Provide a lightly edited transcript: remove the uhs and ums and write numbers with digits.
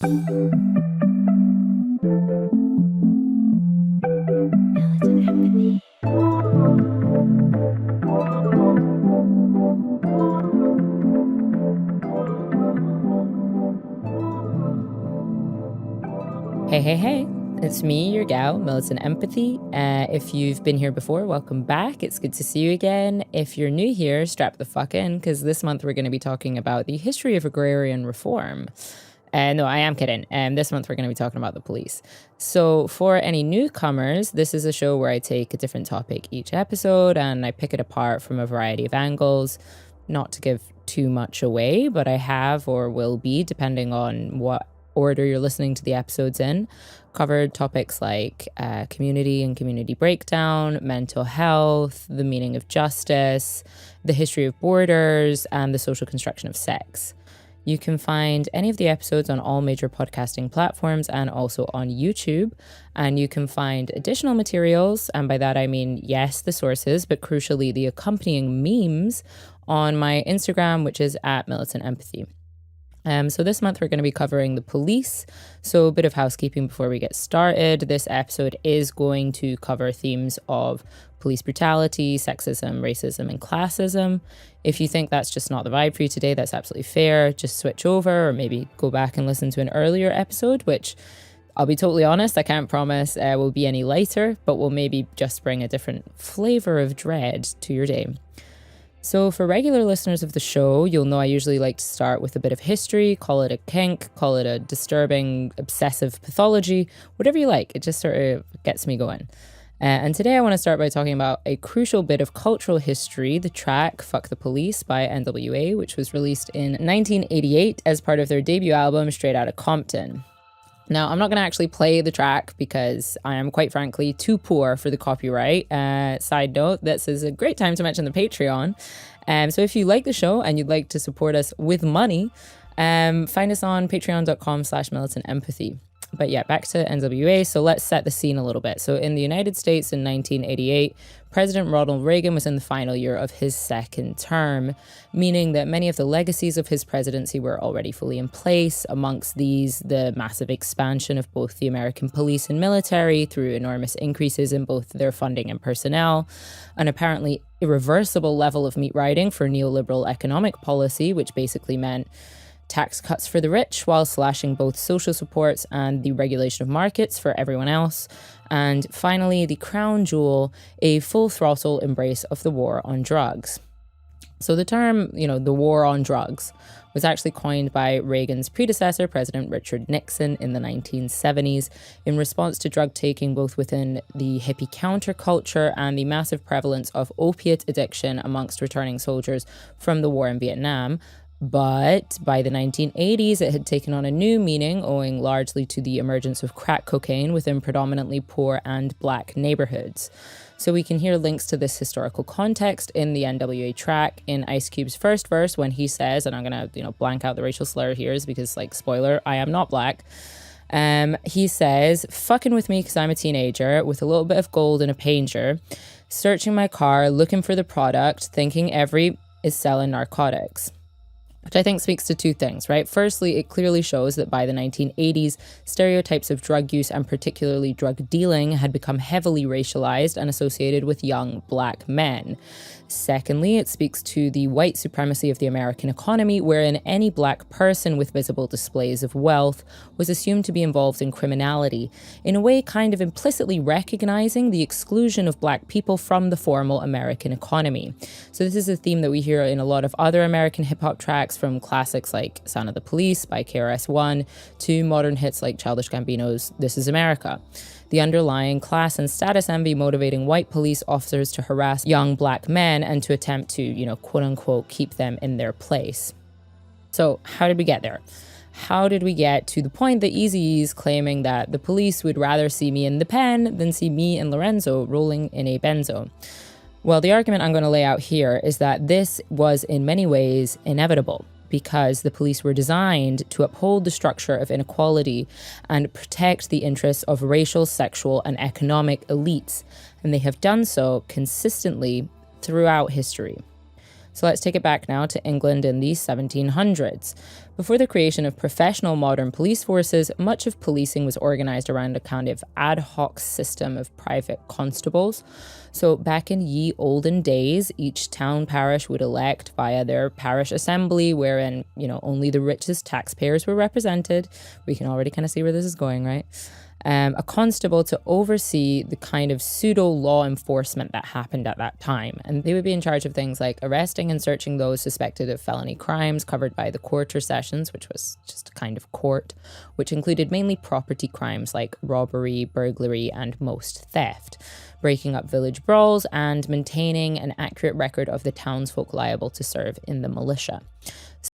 Hey, it's me, your gal, Militant Empathy. If you've been here before, welcome back. It's good to see you again. If you're new here, strap the fuck in, because this month we're going to be talking about the history of agrarian reform. No, I am kidding. This month we're going to be talking about the police. So for any newcomers, this is a show where I take a different topic each episode and I pick it apart from a variety of angles. Not to give too much away, but I have or will be, depending on what order you're listening to the episodes in, covered topics like community and community breakdown, mental health, the meaning of justice, the history of borders, and the social construction of sex. You can find any of the episodes on all major podcasting platforms and also on YouTube. And you can find additional materials, and by that I mean, yes, the sources, but crucially the accompanying memes on my Instagram, which is @MilitantEmpathy. So this month we're going to be covering the police. So a bit of housekeeping before we get started. This episode is going to cover themes of police brutality, sexism, racism, and classism. If you think that's just not the vibe for you today, that's absolutely fair. Just switch over or maybe go back and listen to an earlier episode, which I'll be totally honest, I can't promise will be any lighter, but will maybe just bring a different flavor of dread to your day. So for regular listeners of the show, you'll know I usually like to start with a bit of history, call it a kink, call it a disturbing, obsessive pathology, whatever you like. It just sort of gets me going. And today I want to start by talking about a crucial bit of cultural history, the track Fuck the Police by NWA, which was released in 1988 as part of their debut album, Straight Outta Compton. Now, I'm not going to actually play the track because I am, quite frankly, too poor for the copyright. Side note, this is a great time to mention the Patreon. So if you like the show and you'd like to support us with money, find us on patreon.com/militantempathy. But yeah, back to NWA. So let's set the scene a little bit. So in the United States in 1988, President Ronald Reagan was in the final year of his second term, meaning that many of the legacies of his presidency were already fully in place. Amongst these, the massive expansion of both the American police and military through enormous increases in both their funding and personnel, an apparently irreversible level of meat riding for neoliberal economic policy, which basically meant tax cuts for the rich while slashing both social supports and the regulation of markets for everyone else. And finally, the crown jewel, a full throttle embrace of the war on drugs. So the term, the war on drugs, was actually coined by Reagan's predecessor, President Richard Nixon, in the 1970s in response to drug taking both within the hippie counterculture and the massive prevalence of opiate addiction amongst returning soldiers from the war in Vietnam. But by the 1980s, it had taken on a new meaning, owing largely to the emergence of crack cocaine within predominantly poor and black neighborhoods. So we can hear links to this historical context in the NWA track in Ice Cube's first verse when he says, and I'm going to, blank out the racial slur here because, spoiler, I am not black. He says, fucking with me because I'm a teenager with a little bit of gold in a pager, searching my car, looking for the product, thinking every is selling narcotics. Which I think speaks to two things, right? Firstly, it clearly shows that by the 1980s, stereotypes of drug use and particularly drug dealing had become heavily racialized and associated with young black men. Secondly, it speaks to the white supremacy of the American economy, wherein any black person with visible displays of wealth was assumed to be involved in criminality, in a way kind of implicitly recognizing the exclusion of black people from the formal American economy. So this is a theme that we hear in a lot of other American hip-hop tracks, from classics like Sound of the Police by KRS-One to modern hits like Childish Gambino's This Is America. The underlying class and status envy motivating white police officers to harass young black men and to attempt to, quote unquote, keep them in their place. So how did we get there? How did we get to the point that Eazy-E's claiming that the police would rather see me in the pen than see me and Lorenzo rolling in a benzo? Well, the argument I'm going to lay out here is that this was in many ways inevitable, because the police were designed to uphold the structure of inequality and protect the interests of racial, sexual, and economic elites, and they have done so consistently throughout history. So let's take it back now to England in the 1700s. Before the creation of professional modern police forces, much of policing was organised around a kind of ad hoc system of private constables. So back in ye olden days, each town parish would elect via their parish assembly, wherein, only the richest taxpayers were represented. We can already kind of see where this is going, right? A constable to oversee the kind of pseudo law enforcement that happened at that time. And they would be in charge of things like arresting and searching those suspected of felony crimes covered by the quarter sessions, which was just a kind of court, which included mainly property crimes like robbery, burglary, and most theft, breaking up village brawls, and maintaining an accurate record of the townsfolk liable to serve in the militia.